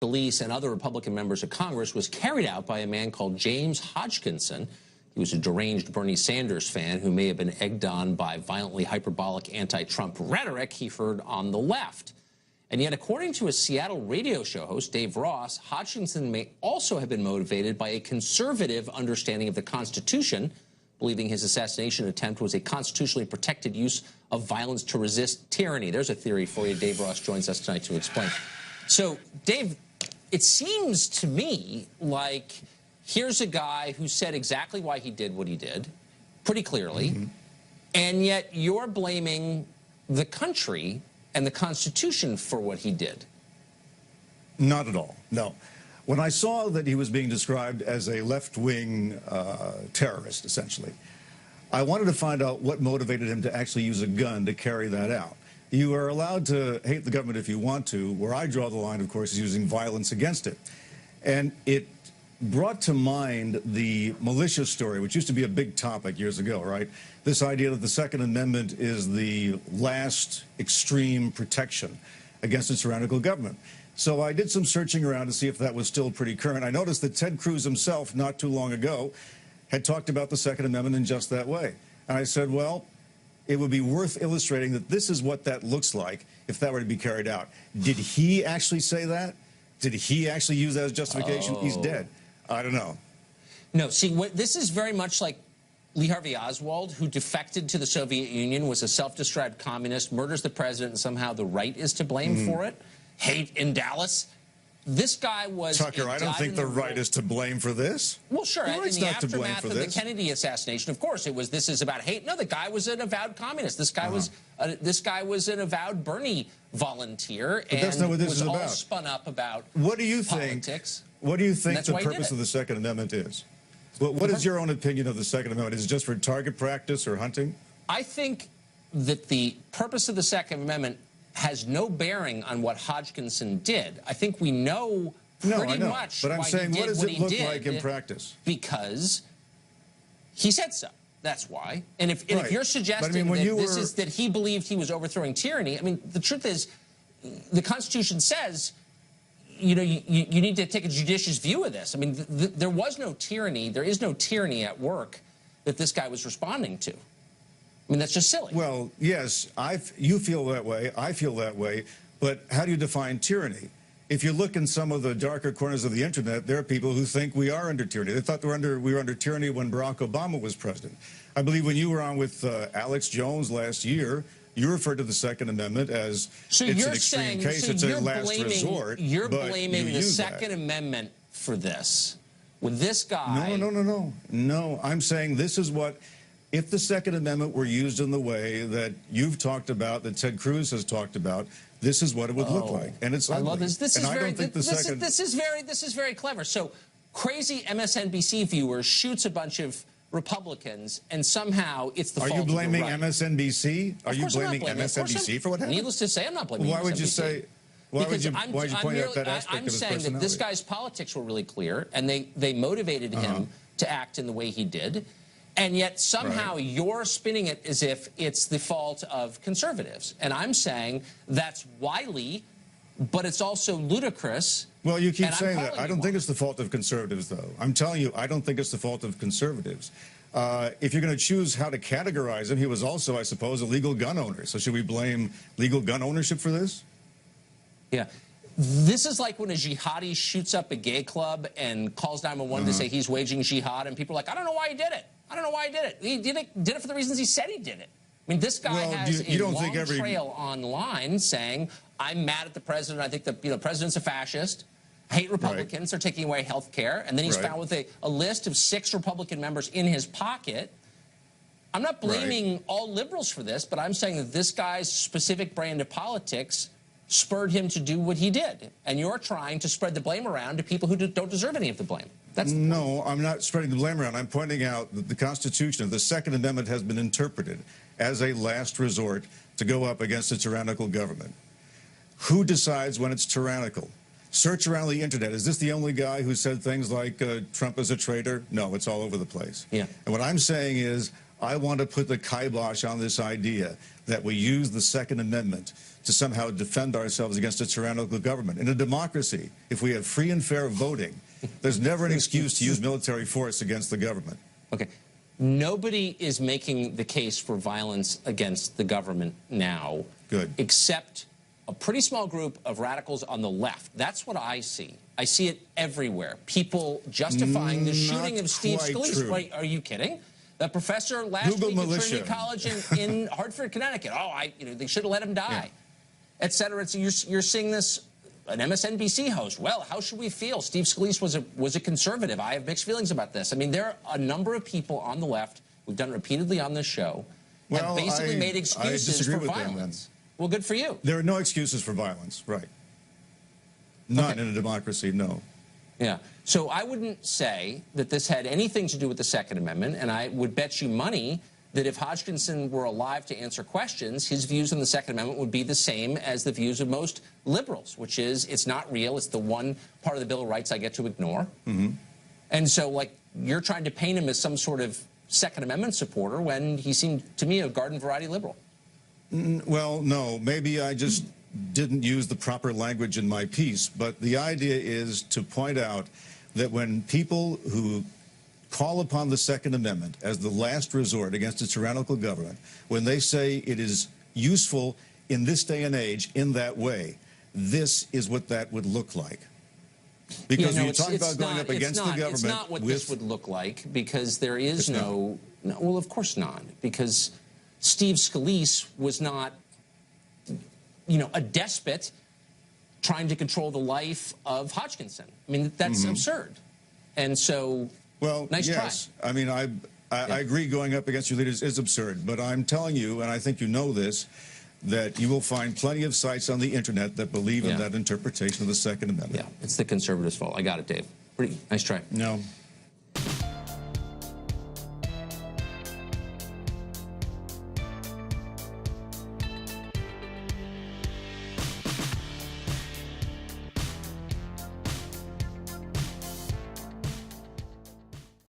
Scalise and other Republican members of Congress was carried out by a man called James Hodgkinson. He was a deranged Bernie Sanders fan who may have been egged on by violently hyperbolic anti-Trump rhetoric he heard on the left. And yet, according to a Seattle radio show host, Dave Ross, Hodgkinson may also have been motivated by a conservative understanding of the Constitution, believing his assassination attempt was a constitutionally protected use of violence to resist tyranny. There's a theory for you. Dave Ross joins us tonight to explain. So, Dave, it seems to me like here's a guy who said exactly why he did what he did, pretty clearly, and yet you're blaming the country and the Constitution for what he did. Not at all, no. When I saw that he was being described as a left-wing terrorist, essentially, I wanted to find out what motivated him to actually use a gun to carry that out. You are allowed to hate the government if you want to. Where I draw the line, of course, is using violence against it. And it brought to mind the militia story, which used to be a big topic years ago, right? This idea that the Second Amendment is the last extreme protection against a tyrannical government. So I did some searching around to see if that was still pretty current. I noticed that Ted Cruz himself, not too long ago, had talked about the Second Amendment in just that way. And I said, well, it would be worth illustrating that this is what that looks like if that were to be carried out. Did he actually say that? Did he actually use that as justification? He's dead. I don't know. No, see, this is very much like Lee Harvey Oswald, who defected to the Soviet Union, was a self-described communist, murders the president, and somehow the right is to blame for it. Hate in Dallas. This guy was... Tucker, I don't think the right is to blame for this. Well, sure. The right's in the not to blame aftermath for of this. the Kennedy assassination, of course, this is about hate. No, the guy was an avowed communist. This guy was an avowed Bernie volunteer, but that's not what this was is all about. Spun up about what do you politics. Think? What do you think the purpose of the Second Amendment is? What is your own opinion of the Second Amendment? Is it just for target practice or hunting? I think that the purpose of the Second Amendment has no bearing on what Hodgkinson did. I think we know pretty much but I'm why saying, he did what does it look like in did practice? Because he said so. That's why. And if you're suggesting that he believed he was overthrowing tyranny, I mean, the truth is, the Constitution says, you know, you need to take a judicious view of this. I mean, there was no tyranny. There is no tyranny at work that this guy was responding to. I mean, that's just silly. Well, yes, you feel that way. I feel that way. But how do you define tyranny? If you look in some of the darker corners of the internet, there are people who think we are under tyranny. They thought we were under tyranny when Barack Obama was president. I believe when you were on with Alex Jones last year, you referred to the Second Amendment as it's an extreme case, it's a last resort. You're blaming the Second Amendment for this. With this guy... No, I'm saying this is what... If the Second Amendment were used in the way that you've talked about, that Ted Cruz has talked about, this is what it would look like, and it's ugly. I love this. This is very clever. So, crazy MSNBC viewer shoots a bunch of Republicans, and somehow it's the fault of the right. Are you blaming MSNBC? Are you blaming MSNBC for what happened? Needless to say, I'm not blaming. Why would you say? Why would you point out that aspect of his personality? I'm saying that this guy's politics were really clear, and they motivated him to act in the way he did. And yet somehow you're spinning it as if it's the fault of conservatives. And I'm saying that's wily, but it's also ludicrous. Well, you keep saying that. I don't think it's the fault of conservatives, though. I'm telling you, I don't think it's the fault of conservatives. If you're going to choose how to categorize him, he was also, I suppose, a legal gun owner. So should we blame legal gun ownership for this? Yeah. This is like when a jihadi shoots up a gay club and calls 911 to say he's waging jihad, and people are like, I don't know why he did it. I don't know why he did it. He did it for the reasons he said he did it. I mean, this guy has a long trail online saying, I'm mad at the president. I think the president's a fascist. I hate Republicans. They're taking away health care. And then he's found with a list of 6 Republican members in his pocket. I'm not blaming all liberals for this, but I'm saying that this guy's specific brand of politics spurred him to do what he did. And you're trying to spread the blame around to people who don't deserve any of the blame. No, I'm not spreading the blame around. I'm pointing out that the Constitution, the Second Amendment, has been interpreted as a last resort to go up against a tyrannical government. Who decides when it's tyrannical? Search around the internet. Is this the only guy who said things like Trump is a traitor? No, it's all over the place. Yeah. And what I'm saying is, I want to put the kibosh on this idea that we use the Second Amendment to somehow defend ourselves against a tyrannical government. In a democracy, if we have free and fair voting, there's never an excuse to use military force against the government. Okay. Nobody is making the case for violence against the government now. Good. Except a pretty small group of radicals on the left. That's what I see. I see it everywhere. People justifying the shooting of Steve Scalise. Wait, are you kidding? The professor last week at Trinity College in Hartford, Connecticut. Oh, they should have let him die, et cetera. So you're seeing this. An MSNBC host. Well, how should we feel? Steve Scalise was a conservative. I have mixed feelings about this. I mean, there are a number of people on the left, we've done it repeatedly on this show, have basically made excuses for violence. Well, good for you. There are no excuses for violence, right? Not in a democracy, no. Yeah. So I wouldn't say that this had anything to do with the Second Amendment, and I would bet you money that if Hodgkinson were alive to answer questions, his views on the Second Amendment would be the same as the views of most liberals, which is it's not real. It's the one part of the Bill of Rights I get to ignore. And so, like, you're trying to paint him as some sort of Second Amendment supporter when he seemed, to me, a garden variety liberal. Well, no. Maybe I just didn't use the proper language in my piece. But the idea is to point out that when people who call upon the Second Amendment as the last resort against a tyrannical government, when they say it is useful in this day and age in that way, this is what that would look like. Because when you talk about going up against the government... It's not what this would look like, because there is no... Well, of course not, because Steve Scalise was not, a despot trying to control the life of Hodgkinson. I mean, that's absurd. And so... Well, nice yes. try. I mean, I agree going up against your leaders is absurd, but I'm telling you, and I think you know this, that you will find plenty of sites on the internet that believe in that interpretation of the Second Amendment. Yeah, it's the conservatives' fault. I got it, Dave. Pretty nice try. No.